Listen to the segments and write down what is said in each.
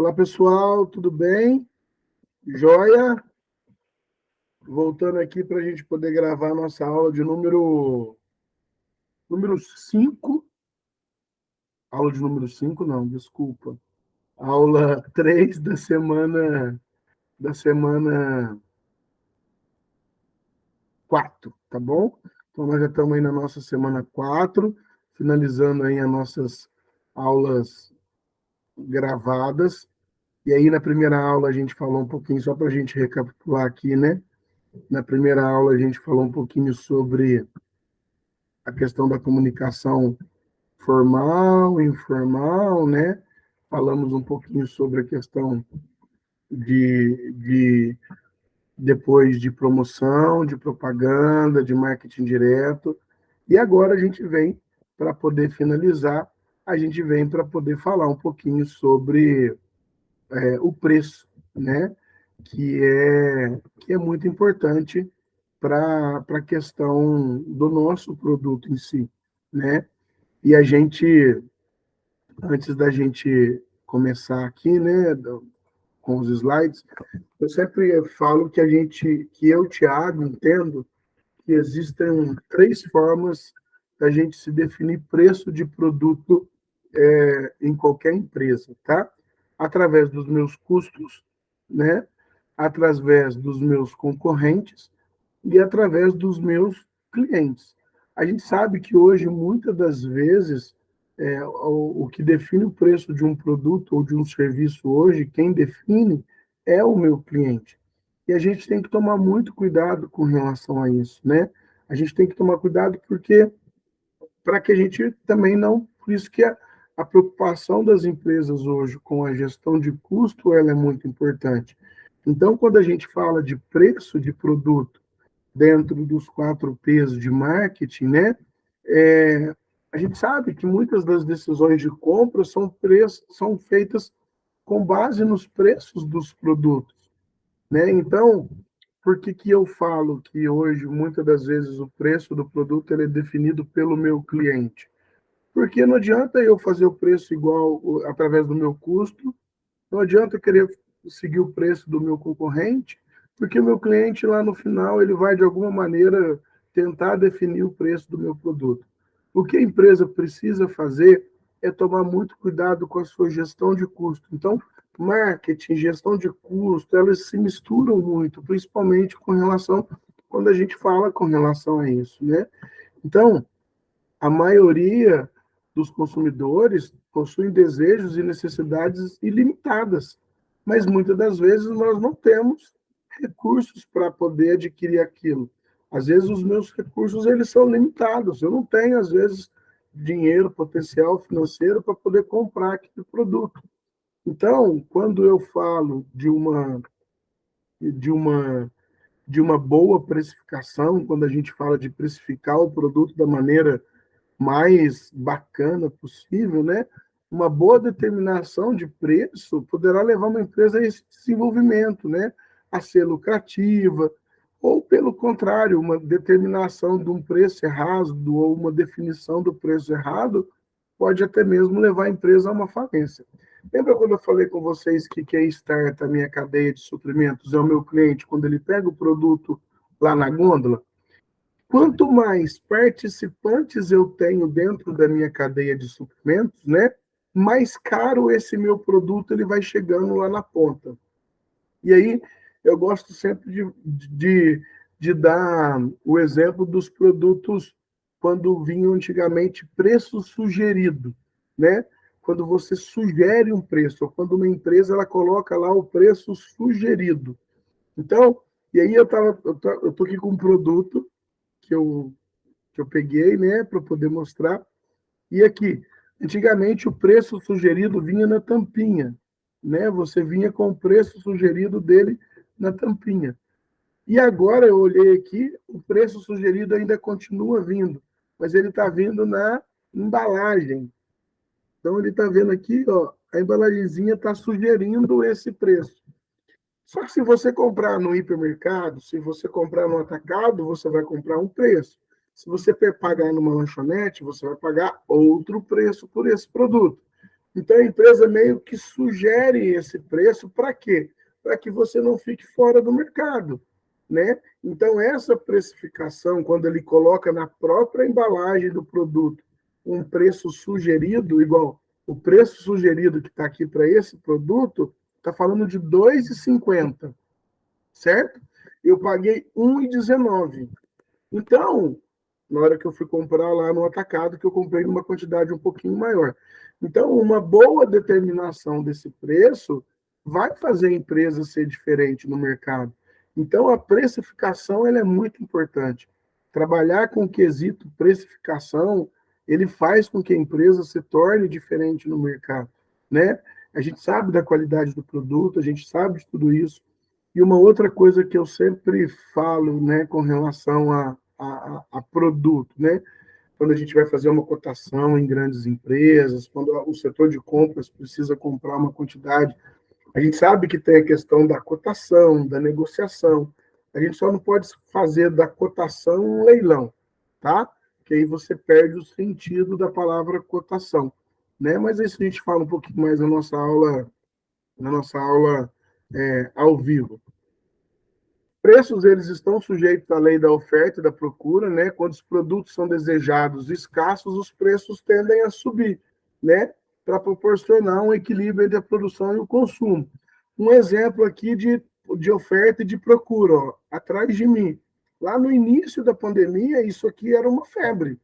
Olá, pessoal, tudo bem? Joia? Voltando aqui para a gente poder gravar a nossa aula de número 5. Aula de número 5, não, desculpa. Aula 3 da semana 4, tá bom? Então, nós já estamos aí na nossa semana 4, finalizando aí as nossas aulas gravadas. E aí, na primeira aula, a gente falou um pouquinho, só para a gente recapitular aqui, né? Na primeira aula, a gente falou um pouquinho sobre a questão da comunicação formal, informal, né? Falamos um pouquinho sobre a questão de depois de promoção, de propaganda, de marketing direto. E agora a gente vem para poder finalizar, a gente vem para poder falar um pouquinho sobre o preço, né? Que é muito importante para a questão do nosso produto em si, né? E a gente, antes da gente começar aqui, né, com os slides, eu sempre falo que eu, Thiago, entendo que existem 3 formas da gente se definir preço de produto em qualquer empresa, tá? Através dos meus custos, né? Através dos meus concorrentes e através dos meus clientes. A gente sabe que hoje, muitas das vezes, o que define o preço de um produto ou de um serviço hoje, quem define é o meu cliente. E a gente tem que tomar muito cuidado com relação a isso, né? A gente tem que tomar cuidado porque, para que a gente também não, por isso que a preocupação das empresas hoje com a gestão de custo, ela é muito importante. Então, quando a gente fala de preço de produto, dentro dos 4 P's de marketing, né? A gente sabe que muitas das decisões de compra são feitas com base nos preços dos produtos, né? Então, por que eu falo que hoje, muitas das vezes, o preço do produto ele é definido pelo meu cliente? Porque não adianta eu fazer o preço igual através do meu custo, não adianta eu querer seguir o preço do meu concorrente, porque o meu cliente lá no final ele vai de alguma maneira tentar definir o preço do meu produto. O que a empresa precisa fazer é tomar muito cuidado com a sua gestão de custo. Então, marketing, gestão de custo, elas se misturam muito, principalmente com relação quando a gente fala com relação a isso, né? Então, a maioria dos consumidores possuem desejos e necessidades ilimitadas, mas muitas das vezes nós não temos recursos para poder adquirir aquilo. Às vezes os meus recursos eles são limitados. Eu não tenho às vezes dinheiro, potencial financeiro para poder comprar aquele produto. Então, quando eu falo de uma de uma boa precificação, quando a gente fala de precificar o produto da maneira mais bacana possível, né? Uma boa determinação de preço poderá levar uma empresa a esse desenvolvimento, né? A ser lucrativa, ou pelo contrário, uma determinação de um preço errado ou uma definição do preço errado pode até mesmo levar a empresa a uma falência. Lembra quando eu falei com vocês que quem starta a minha cadeia de suprimentos é o meu cliente quando ele pega o produto lá na gôndola? Quanto mais participantes eu tenho dentro da minha cadeia de suprimentos, né, mais caro esse meu produto ele vai chegando lá na ponta. E aí eu gosto sempre de dar o exemplo dos produtos quando vinham antigamente preço sugerido, né? Quando você sugere um preço, ou quando uma empresa ela coloca lá o preço sugerido. Então, e aí eu tô aqui com um produto que eu peguei, né, para poder mostrar. E aqui, antigamente o preço sugerido vinha na tampinha, né? Você vinha com o preço sugerido dele na tampinha. E agora eu olhei aqui, o preço sugerido ainda continua vindo, mas ele está vindo na embalagem. Então ele está vendo aqui, ó, a embalagenzinha está sugerindo esse preço. Só que se você comprar no hipermercado, se você comprar no atacado, você vai comprar um preço. Se você pagar numa lanchonete, você vai pagar outro preço por esse produto. Então, a empresa meio que sugere esse preço para quê? Para que você não fique fora do mercado, né? Então, essa precificação, quando ele coloca na própria embalagem do produto um preço sugerido, igual o preço sugerido que está aqui para esse produto, está falando de R$ 2,50, certo? Eu paguei R$ 1,19. Então, na hora que eu fui comprar lá no atacado, que eu comprei numa quantidade um pouquinho maior. Então, uma boa determinação desse preço vai fazer a empresa ser diferente no mercado. Então, a precificação ela é muito importante. Trabalhar com o quesito precificação, ele faz com que a empresa se torne diferente no mercado, né? A gente sabe da qualidade do produto, a gente sabe de tudo isso. E uma outra coisa que eu sempre falo, né, com relação a produto, né? Quando a gente vai fazer uma cotação em grandes empresas, quando o setor de compras precisa comprar uma quantidade, a gente sabe que tem a questão da cotação, da negociação. A gente só não pode fazer da cotação um leilão, tá? Que aí você perde o sentido da palavra cotação, né? Mas isso a gente fala um pouquinho mais na nossa aula ao vivo. Preços eles estão sujeitos à lei da oferta e da procura, né? Quando os produtos são desejados e escassos, os preços tendem a subir, né? Para proporcionar um equilíbrio entre a produção e o consumo. Um exemplo aqui de oferta e de procura, ó, atrás de mim. Lá no início da pandemia, isso aqui era uma febre,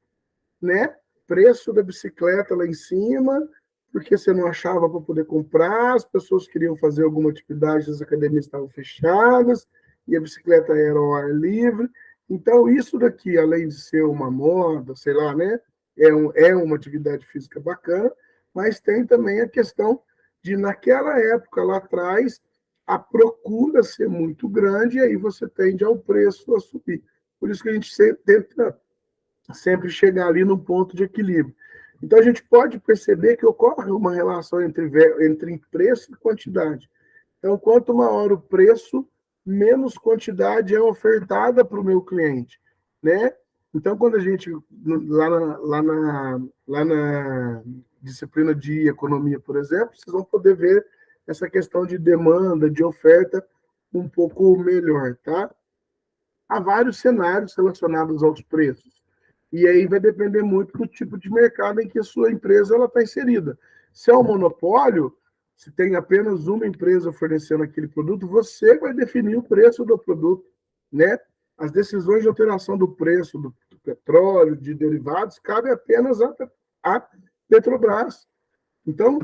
né? Preço da bicicleta lá em cima, porque você não achava para poder comprar, as pessoas queriam fazer alguma atividade, as academias estavam fechadas, e a bicicleta era ao ar livre. Então, isso daqui, além de ser uma moda, sei lá, né? É uma atividade física bacana, mas tem também a questão de, naquela época lá atrás, a procura ser muito grande, e aí você tende ao preço a subir. Por isso que a gente tenta sempre chegar ali no ponto de equilíbrio. Então, a gente pode perceber que ocorre uma relação entre preço e quantidade. Então, quanto maior o preço, menos quantidade é ofertada para o meu cliente, né? Então, quando a gente, lá na disciplina de economia, por exemplo, vocês vão poder ver essa questão de demanda, de oferta um pouco melhor, tá? Há vários cenários relacionados aos preços. E aí vai depender muito do tipo de mercado em que a sua empresa está inserida. Se é um monopólio, se tem apenas uma empresa fornecendo aquele produto, você vai definir o preço do produto, né? As decisões de alteração do preço do petróleo, de derivados, cabe apenas à Petrobras. Então,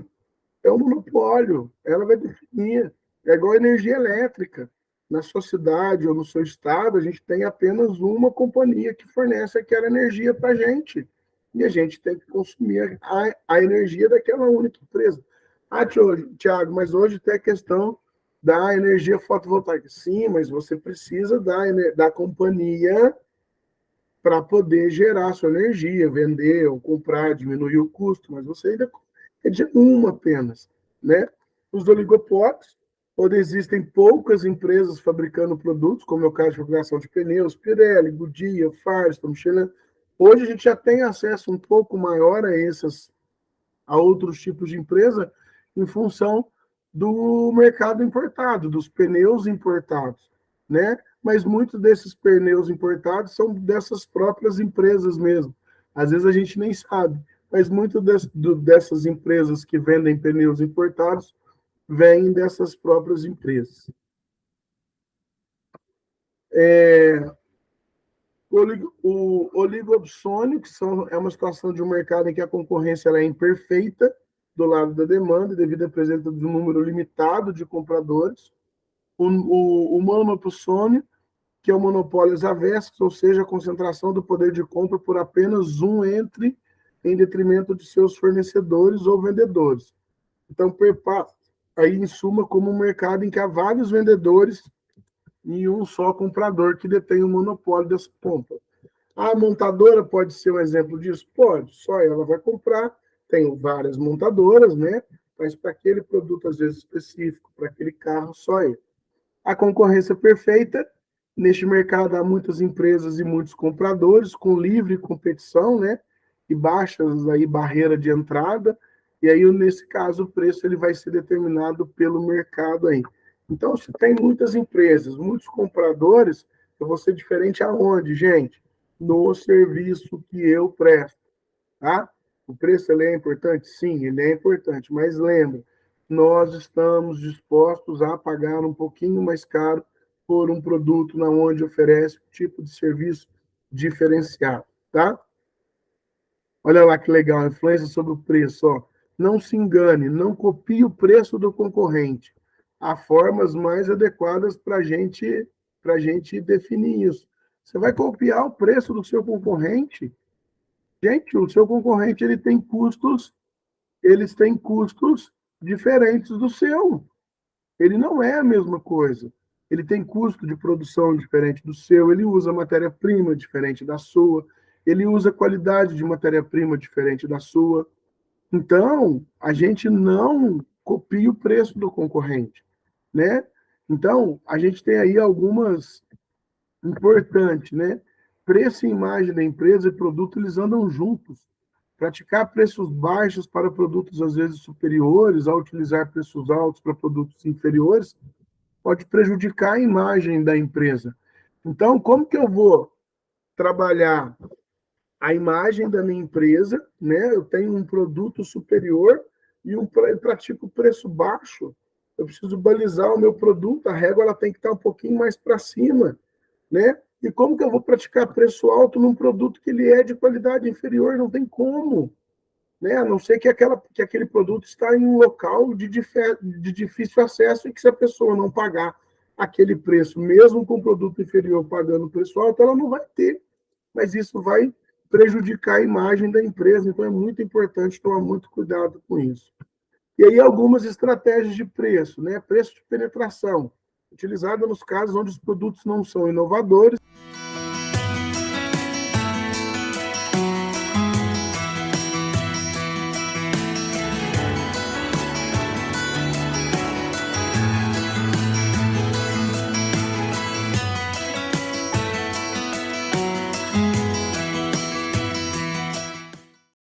é um monopólio, ela vai definir. É igual a energia elétrica. Na sua cidade ou no seu estado, a gente tem apenas uma companhia que fornece aquela energia para a gente. E a gente tem que consumir a energia daquela única empresa. Ah, Tiago, mas hoje tem a questão da energia fotovoltaica. Sim, mas você precisa da companhia para poder gerar sua energia, vender ou comprar, diminuir o custo, mas você ainda é de uma apenas, né? Os oligopólios, onde existem poucas empresas fabricando produtos, como é o caso de fabricação de pneus, Pirelli, Goodyear, Firestone, Michelin. Hoje a gente já tem acesso um pouco maior a outros tipos de empresa em função do mercado importado, dos pneus importados, né? Mas muitos desses pneus importados são dessas próprias empresas mesmo. Às vezes a gente nem sabe, mas muitas dessas empresas que vendem pneus importados vêm dessas próprias empresas. O oligopsônio, é uma situação de um mercado em que a concorrência é imperfeita do lado da demanda, devido à presença de um número limitado de compradores. O monopsônio, que é o monopólio às avessas, ou seja, a concentração do poder de compra por apenas um em detrimento de seus fornecedores ou vendedores. Então, perpassa aí, em suma, como um mercado em que há vários vendedores e um só comprador que detém o monopólio dessa compra. A montadora pode ser um exemplo disso? Pode, só ela vai comprar. Tem várias montadoras, né? Mas para aquele produto, às vezes, específico, para aquele carro, só ele. A concorrência perfeita, neste mercado há muitas empresas e muitos compradores, com livre competição, né? E baixas aí barreira de entrada, E aí, nesse caso, o preço ele vai ser determinado pelo mercado aí. Então, se tem muitas empresas, muitos compradores, eu vou ser diferente aonde, gente? No serviço que eu presto, tá? O preço ele é importante? Sim, ele é importante, mas lembra, nós estamos dispostos a pagar um pouquinho mais caro por um produto na onde oferece um tipo de serviço diferenciado, tá? Olha lá que legal, a influência sobre o preço, ó. Não se engane, não copie o preço do concorrente. Há formas mais adequadas para gente definir isso. Você vai copiar o preço do seu concorrente? Gente, o seu concorrente eles têm custos diferentes do seu. Ele não é a mesma coisa. Ele tem custo de produção diferente do seu, ele usa matéria-prima diferente da sua, ele usa qualidade de matéria-prima diferente da sua. Então, a gente não copia o preço do concorrente, né? Então, a gente tem aí algumas importantes, né? Preço e imagem da empresa e produto, eles andam juntos. Praticar preços baixos para produtos, às vezes, superiores, ao utilizar preços altos para produtos inferiores, pode prejudicar a imagem da empresa. Então, como que eu vou trabalhar a imagem da minha empresa, né? Eu tenho um produto superior e pratico preço baixo. Eu preciso balizar o meu produto, a régua ela tem que estar um pouquinho mais para cima, né? E como que eu vou praticar preço alto num produto que ele é de qualidade inferior? Não tem como, né? A não ser que aquele produto está em um local de difícil acesso e que se a pessoa não pagar aquele preço, mesmo com o produto inferior pagando preço alto, ela não vai ter. Mas isso vai prejudicar a imagem da empresa, então é muito importante tomar muito cuidado com isso. E aí algumas estratégias de preço, né? Preço de penetração, utilizada nos casos onde os produtos não são inovadores.